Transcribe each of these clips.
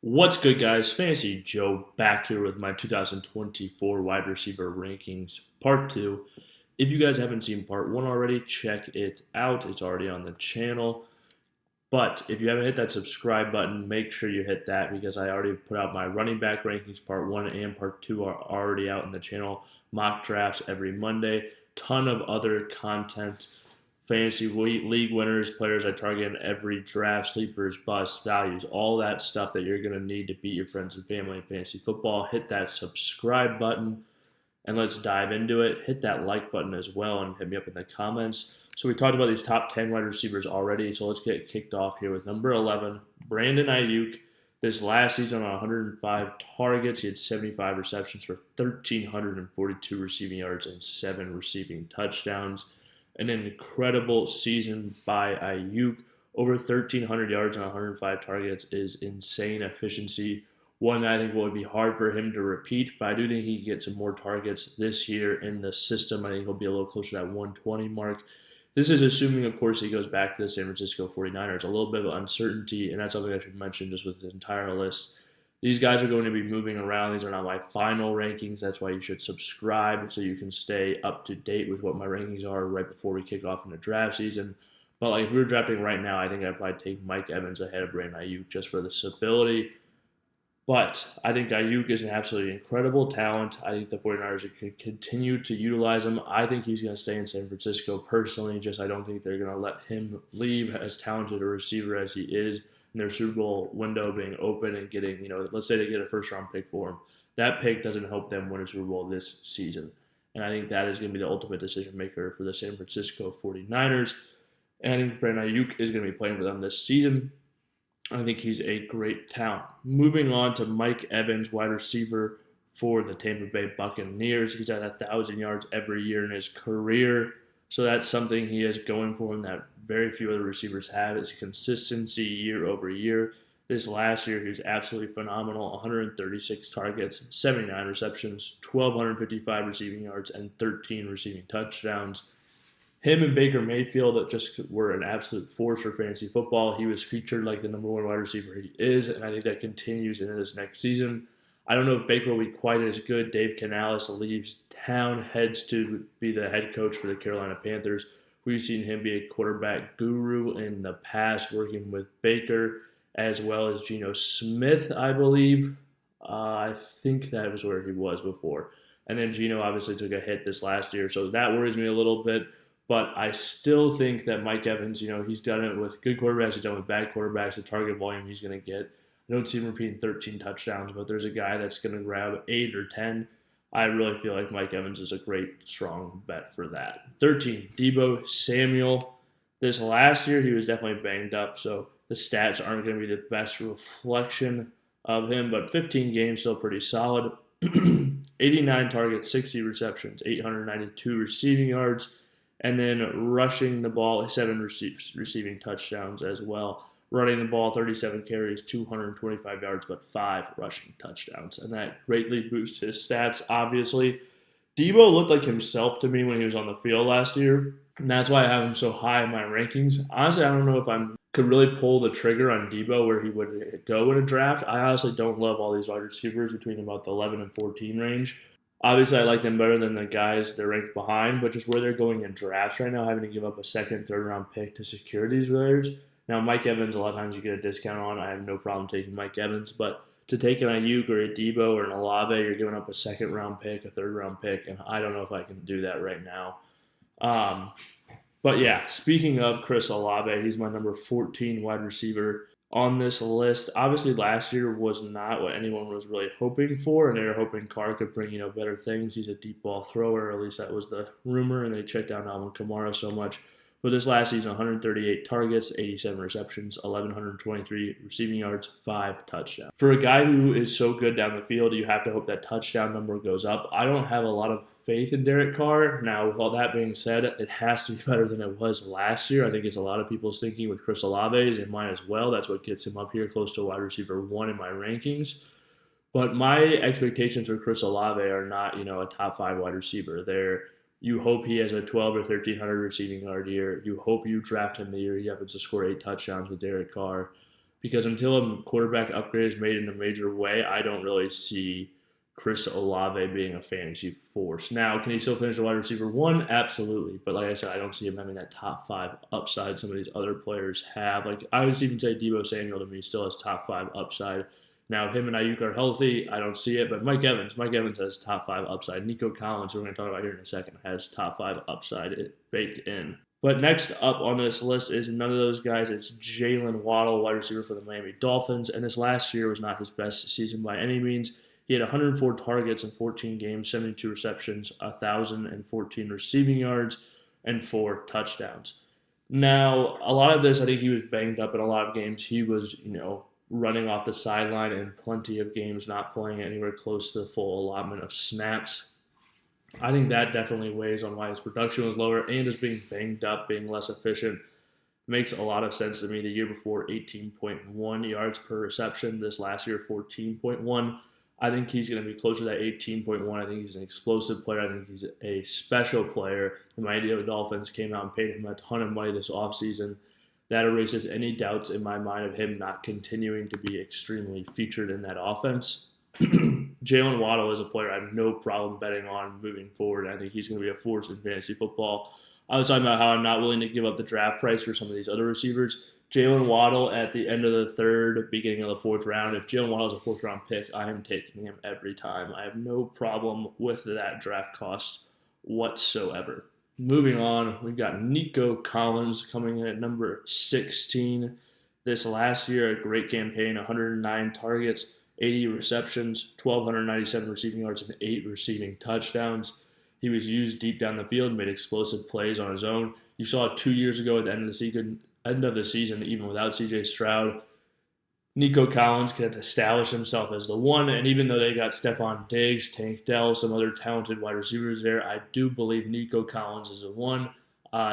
What's good, guys? Fantasy Joe back here with my 2024 wide receiver rankings, part two. If you guys haven't seen part one already, check it out. It's already on the channel. But if you haven't hit that subscribe button, make sure you hit that because I already put out my running back rankings. Part one and part two are already out on the channel. Mock drafts every Monday. Ton of other content. Fantasy league winners, players I target in every draft, sleepers, busts, values, all that stuff that you're going to need to beat your friends and family in fantasy football. Hit that subscribe button and let's dive into it. Hit that like button as well and hit me up in the comments. So we talked about these top 10 wide receivers already, so let's get kicked off here with number 11, Brandon Aiyuk. This last season on 105 targets, he had 75 receptions for 1,342 receiving yards and 7 receiving touchdowns. An incredible season by Aiyuk. Over 1,300 yards on 105 targets is insane efficiency. One that I think will be hard for him to repeat, but I do think he can get some more targets this year in the system. I think he'll be a little closer to that 120 mark. This is assuming, of course, he goes back to the San Francisco 49ers. A little bit of uncertainty, and that's something I should mention just with the entire list. These guys are going to be moving around. These are not my final rankings. That's why you should subscribe so you can stay up to date with what my rankings are right before we kick off in the draft season. But if we were drafting right now, I think I'd probably take Mike Evans ahead of Brandon Aiyuk just for the stability. But I think Aiyuk is an absolutely incredible talent. I think the 49ers can continue to utilize him. I think he's going to stay in San Francisco personally. I don't think they're going to let him leave as talented a receiver as he is. And their Super Bowl window being open and getting, let's say they get a first-round pick for him. That pick doesn't help them win a Super Bowl this season. And I think that is going to be the ultimate decision maker for the San Francisco 49ers. And I think Brandon Aiyuk is going to be playing for them this season. I think he's a great talent. Moving on to Mike Evans, wide receiver for the Tampa Bay Buccaneers. He's at 1,000 yards every year in his career. So that's something he has going for him that very few other receivers have. It's consistency year over year. This last year, he was absolutely phenomenal. 136 targets, 79 receptions, 1,255 receiving yards, and 13 receiving touchdowns. Him and Baker Mayfield just were an absolute force for fantasy football. He was featured like the number one wide receiver he is, and I think that continues into this next season. I don't know if Baker will be quite as good. Dave Canales leaves town, heads to be the head coach for the Carolina Panthers. We've seen him be a quarterback guru in the past, working with Baker as well as Geno Smith, I believe. I think that was where he was before. And then Geno obviously took a hit this last year, so that worries me a little bit. But I still think that Mike Evans, he's done it with good quarterbacks, he's done it with bad quarterbacks, the target volume he's going to get. I don't see him repeating 13 touchdowns, but there's a guy that's going to grab 8 or 10. I really feel like Mike Evans is a great, strong bet for that. 13, Deebo Samuel. This last year, he was definitely banged up, so the stats aren't going to be the best reflection of him, but 15 games, still pretty solid. 89 targets, 60 receptions, 892 receiving yards, and then rushing the ball, 7 receiving touchdowns as well. Running the ball, 37 carries, 225 yards, but 5 rushing touchdowns. And that greatly boosts his stats, obviously. Deebo looked like himself to me when he was on the field last year, and that's why I have him so high in my rankings. Honestly, I don't know if I could really pull the trigger on Deebo where he would go in a draft. I honestly don't love all these wide receivers between about the 11 and 14 range. Obviously, I like them better than the guys they're ranked behind, but just where they're going in drafts right now, having to give up a second, third-round pick to secure these players. Now, Mike Evans, a lot of times you get a discount on. I have no problem taking Mike Evans, but to take an Aiyuk or a Deebo or an Olave, you're giving up a second-round pick, a third-round pick, and I don't know if I can do that right now. But yeah, speaking of Chris Olave, he's my number 14 wide receiver on this list. Obviously, last year was not what anyone was really hoping for, and they were hoping Carr could bring, better things. He's a deep ball thrower, or at least that was the rumor, and they checked down Alvin Kamara so much. But this last season, 138 targets, 87 receptions, 1,123 receiving yards, 5 touchdowns. For a guy who is so good down the field, you have to hope that touchdown number goes up. I don't have a lot of faith in Derek Carr. Now, with all that being said, it has to be better than it was last year. I think it's a lot of people's thinking with Chris Olave's and mine as well. That's what gets him up here close to wide receiver 1 in my rankings. But my expectations for Chris Olave are not, a top 5 wide receiver. You hope he has a 12 or 1,300 receiving yard year. You hope you draft him the year he happens to score 8 touchdowns with Derek Carr. because until a quarterback upgrade is made in a major way, I don't really see Chris Olave being a fantasy force. Now, can he still finish the wide receiver 1? Absolutely. But like I said, I don't see him having that top 5 upside some of these other players have. Like, I would even say Deebo Samuel to me still has top 5 upside. Now, if him and Aiyuk are healthy, I don't see it. But Mike Evans has top 5 upside. Nico Collins, who we're going to talk about here in a second, has top 5 upside baked in. But next up on this list is none of those guys. It's Jaylen Waddle, wide receiver for the Miami Dolphins. And this last year was not his best season by any means. He had 104 targets in 14 games, 72 receptions, 1,014 receiving yards, and 4 touchdowns. Now, a lot of this, I think he was banged up in a lot of games. He was, running off the sideline in plenty of games, not playing anywhere close to the full allotment of snaps. I think that definitely weighs on why his production was lower, and just being banged up, being less efficient, makes a lot of sense to me. The year before, 18.1 yards per reception. This last year, 14.1. I think he's going to be closer to that 18.1. I think he's an explosive player. I think he's a special player. The Miami Dolphins came out and paid him a ton of money this offseason. That erases any doubts in my mind of him not continuing to be extremely featured in that offense. Jaylen Waddle is a player I have no problem betting on moving forward. I think he's going to be a force in fantasy football. I was talking about how I'm not willing to give up the draft price for some of these other receivers. Jaylen Waddle at the end of the third, beginning of the fourth round. If Jaylen Waddle is a fourth-round pick, I am taking him every time. I have no problem with that draft cost whatsoever. Moving on, we've got Nico Collins coming in at number 16. This last year, a great campaign, 109 targets, 80 receptions, 1,297 receiving yards, and 8 receiving touchdowns. He was used deep down the field, made explosive plays on his own. You saw it 2 years ago at the end of the season, even without C.J. Stroud, Nico Collins could establish himself as the one, and even though they got Stephon Diggs, Tank Dell, some other talented wide receivers there, I do believe Nico Collins is the one.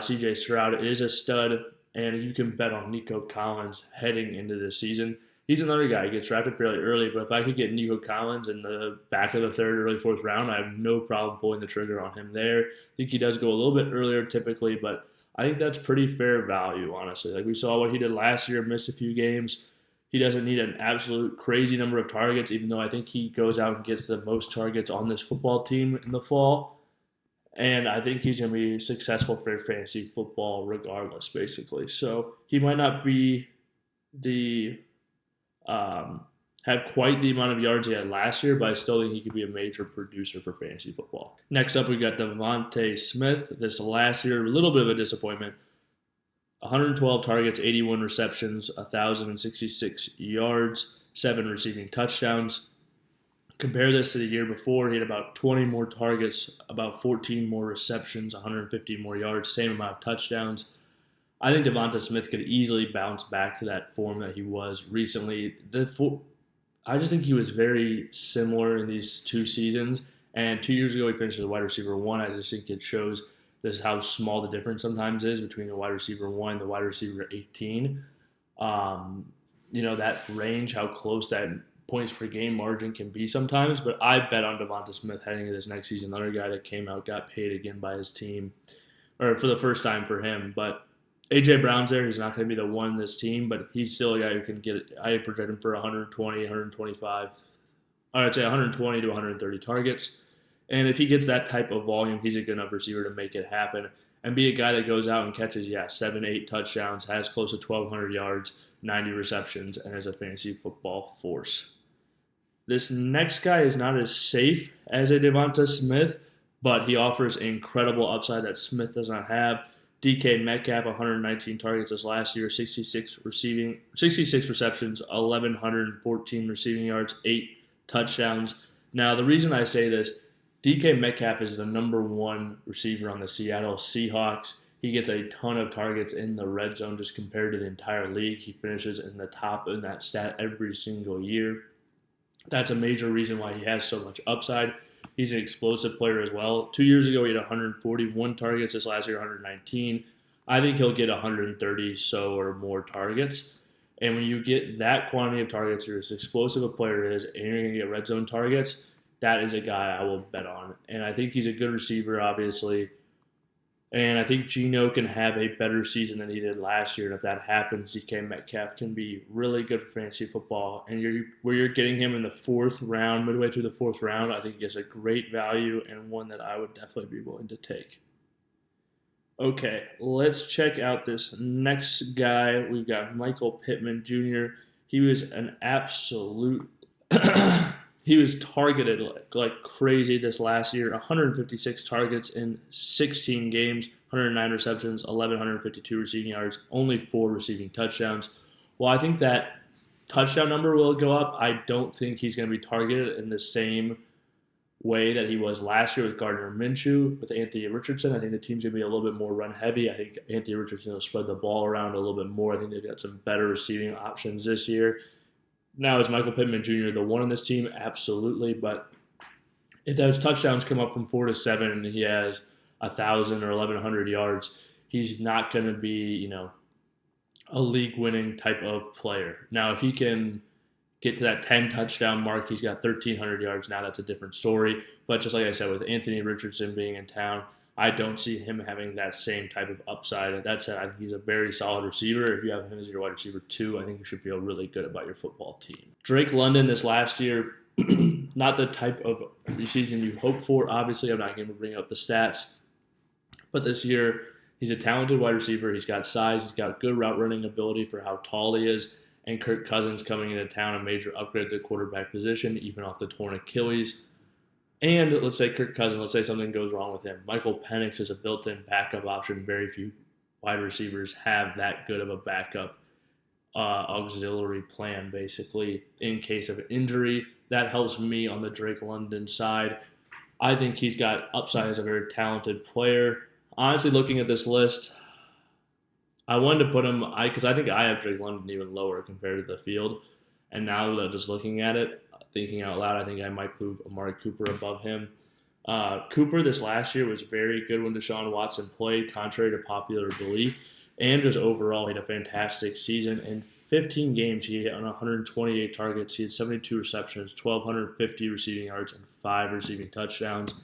C.J. Stroud is a stud, and you can bet on Nico Collins heading into this season. He's another guy. He gets drafted fairly early, but if I could get Nico Collins in the back of the third, early fourth round, I have no problem pulling the trigger on him there. I think he does go a little bit earlier typically, but I think that's pretty fair value, honestly. Like we saw what he did last year, missed a few games. He doesn't need an absolute crazy number of targets, even though I think he goes out and gets the most targets on this football team in the fall. And I think he's going to be successful for fantasy football regardless, basically. So he might not be have quite the amount of yards he had last year, but I still think he could be a major producer for fantasy football. Next up, we got DeVonta Smith. This last year, a little bit of a disappointment. 112 targets, 81 receptions, 1,066 yards, 7 receiving touchdowns. Compare this to the year before, he had about 20 more targets, about 14 more receptions, 150 more yards, same amount of touchdowns. I think DeVonta Smith could easily bounce back to that form that he was recently. I just think he was very similar in these 2 seasons. And 2 years ago, he finished as a wide receiver 1. I just think it shows this how small the difference sometimes is between the wide receiver 1 and the wide receiver 18. That range, how close that points per game margin can be sometimes. But I bet on DeVonta Smith heading into this next season. Another guy that came out, got paid again by his team, or for the first time for him. But A.J. Brown's there. He's not going to be the one in this team, but he's still a guy who can get it. I project him for 120, 125, or I'd say 120 to 130 targets. And if he gets that type of volume, he's a good enough receiver to make it happen and be a guy that goes out and catches, 7, 8 touchdowns, has close to 1,200 yards, 90 receptions, and is a fantasy football force. This next guy is not as safe as a DeVonta Smith, but he offers incredible upside that Smith does not have. DK Metcalf, 119 targets this last year, 66 receptions, 1,114 receiving yards, 8 touchdowns. Now, the reason I say this, DK Metcalf is the number 1 receiver on the Seattle Seahawks. He gets a ton of targets in the red zone just compared to the entire league. He finishes in the top in that stat every single year. That's a major reason why he has so much upside. He's an explosive player as well. 2 years ago, he had 141 targets. This last year, 119. I think he'll get 130 or more targets. And when you get that quantity of targets, you're as explosive a player is, and you're going to get red zone targets, that is a guy I will bet on. And I think he's a good receiver, obviously. And I think Geno can have a better season than he did last year. And if that happens, DK Metcalf can be really good for fantasy football. And where you're getting him in the fourth round, midway through the fourth round, I think he has a great value and one that I would definitely be willing to take. Okay, let's check out this next guy. We've got Michael Pittman Jr. He was an absolute he was targeted like crazy this last year. 156 targets in 16 games, 109 receptions, 1,152 receiving yards, only 4 receiving touchdowns. Well, I think that touchdown number will go up. I don't think he's going to be targeted in the same way that he was last year with Gardner Minshew, with Anthony Richardson. I think the team's going to be a little bit more run heavy. I think Anthony Richardson will spread the ball around a little bit more. I think they've got some better receiving options this year. Now, is Michael Pittman Jr. the one on this team? Absolutely. But if those touchdowns come up from 4 to 7 and he has 1,000 or 1,100 yards, he's not going to be, a league-winning type of player. Now, if he can get to that 10 touchdown mark, he's got 1,300 yards now. That's a different story. But just like I said, with Anthony Richardson being in town, I don't see him having that same type of upside. That said, I think he's a very solid receiver. If you have him as your wide receiver 2, I think you should feel really good about your football team. Drake London this last year, not the type of season you hope for. Obviously, I'm not going to bring up the stats. But this year, he's a talented wide receiver. He's got size. He's got good route running ability for how tall he is. And Kirk Cousins coming into town, a major upgrade to the quarterback position, even off the torn Achilles. And let's say Kirk Cousins, let's say something goes wrong with him. Michael Penix is a built-in backup option. Very few wide receivers have that good of a backup auxiliary plan, basically, in case of an injury. That helps me on the Drake London side. I think he's got upside as a very talented player. Honestly, looking at this list, I wanted to put him, because I think I have Drake London even lower compared to the field. And now that I'm just looking at it, thinking out loud, I think I might move Amari Cooper above him. Cooper this last year was very good when Deshaun Watson played, contrary to popular belief. And just overall, he had a fantastic season. In 15 games, he hit on 128 targets. He had 72 receptions, 1,250 receiving yards, and 5 receiving touchdowns.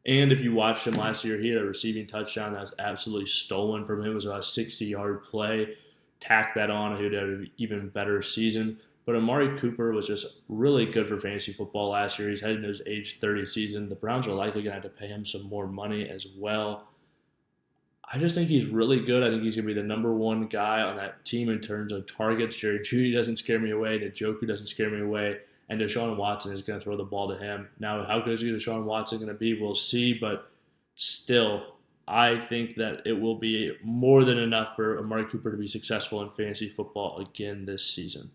And if you watched him last year, he had a receiving touchdown that was absolutely stolen from him. It was about a 60-yard play. Tack that on, he would have an even better season. But Amari Cooper was just really good for fantasy football last year. He's heading to his age 30 season. The Browns are likely going to have to pay him some more money as well. I just think he's really good. I think he's going to be the number one guy on that team in terms of targets. Jerry Jeudy doesn't scare me away. Njoku doesn't scare me away. And Deshaun Watson is going to throw the ball to him. Now, how good is Deshaun Watson going to be? We'll see. But still, I think that it will be more than enough for Amari Cooper to be successful in fantasy football again this season.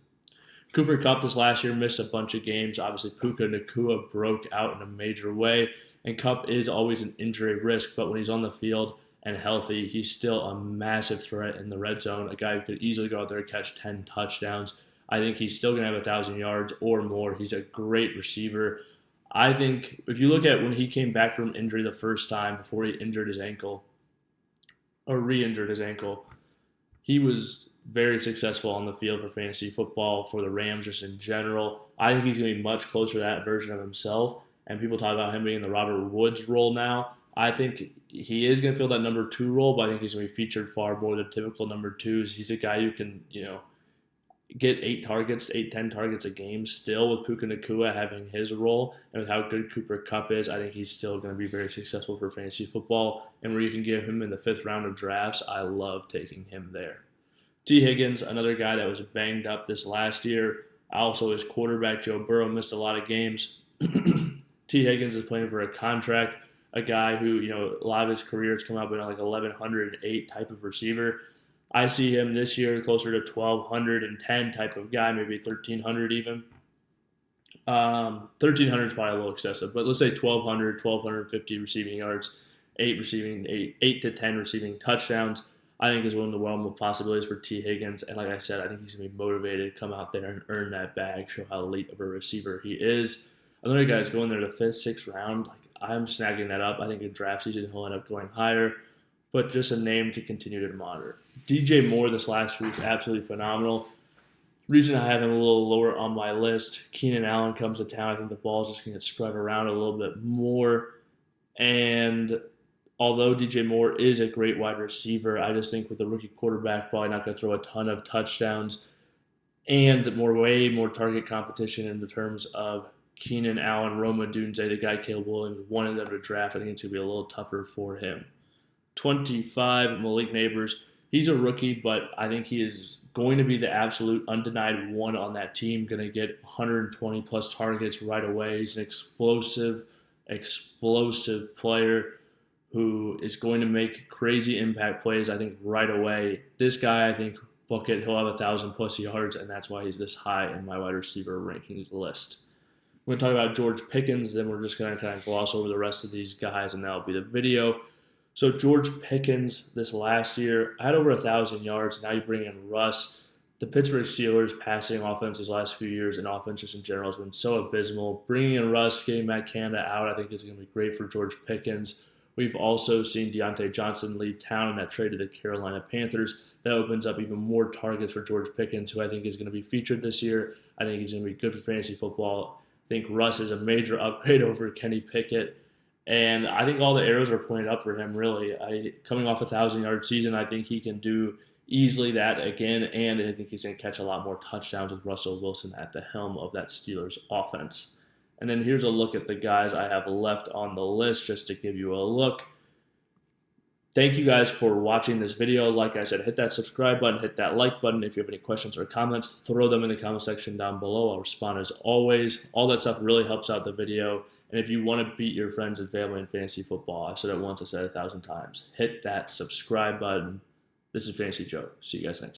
Cooper Kupp this last year missed a bunch of games. Obviously, Puka Nacua broke out in a major way. And Kupp is always an injury risk. But when he's on the field and healthy, he's still a massive threat in the red zone. A guy who could easily go out there and catch 10 touchdowns. I think he's still going to have 1,000 yards or more. He's a great receiver. I think if you look at when he came back from injury the first time before he injured his ankle or re-injured his ankle, he was very successful on the field for fantasy football, for the Rams just in general. I think he's going to be much closer to that version of himself. And people talk about him being in the Robert Woods role now. I think he is going to fill that number 2 role, but I think he's going to be featured far more than typical number 2s. He's a guy who can, get 10 targets a game still with Puka Nacua having his role. And with how good Cooper Kupp is, I think he's still going to be very successful for fantasy football. And where you can get him in the 5th round of drafts, I love taking him there. T. Higgins, another guy that was banged up this last year. Also, his quarterback, Joe Burrow, missed a lot of games. T. Higgins is playing for a contract, a guy who, a lot of his career has come up in like 1,108 type of receiver. I see him this year closer to 1,210 type of guy, maybe 1,300 even. 1,300 is probably a little excessive, but let's say 1,200, 1,250 receiving yards, 8 to 10 receiving touchdowns. I think is one of the realm of possibilities for T. Higgins. And like I said, I think he's going to be motivated to come out there and earn that bag, show how elite of a receiver he is. Another guy's going there the 5th, 6th round. I'm snagging that up. I think in draft season he'll end up going higher. But just a name to continue to monitor. DJ Moore this last year was absolutely phenomenal. Reason I have him a little lower on my list, Keenan Allen comes to town. I think the ball's just going to get spread around a little bit more. And although DJ Moore is a great wide receiver, I just think with the rookie quarterback, probably not going to throw a ton of touchdowns and way more target competition in the terms of Keenan Allen, Roma Dunze, the guy Caleb Williams wanted them to draft. I think it's going to be a little tougher for him. 25, Malik Neighbors. He's a rookie, but I think he is going to be the absolute undenied one on that team, going to get 120 plus targets right away. He's an explosive player who is going to make crazy impact plays, I think, right away. This guy, I think, book it, he'll have 1,000 plus yards, and that's why he's this high in my wide receiver rankings list. We're going to talk about George Pickens, then we're just going to kind of gloss over the rest of these guys, and that'll be the video. So George Pickens this last year had over 1,000 yards. Now you bring in Russ. The Pittsburgh Steelers passing offense these last few years and offense just in general has been so abysmal. Bringing in Russ, getting Matt Canada out, I think is going to be great for George Pickens. We've also seen Deontay Johnson leave town in that trade to the Carolina Panthers. That opens up even more targets for George Pickens, who I think is going to be featured this year. I think he's going to be good for fantasy football. I think Russ is a major upgrade over Kenny Pickett. And I think all the arrows are pointed up for him, really. Coming off a 1,000-yard season, I think he can do easily that again, and I think he's going to catch a lot more touchdowns with Russell Wilson at the helm of that Steelers offense. And then here's a look at the guys I have left on the list just to give you a look. Thank you guys for watching this video. Like I said, hit that subscribe button, hit that like button. If you have any questions or comments, throw them in the comment section down below. I'll respond as always. All that stuff really helps out the video. And if you want to beat your friends and family in fantasy football, I've said it once, I said it 1,000 times. Hit that subscribe button. This is Fantasy Joe. See you guys next time.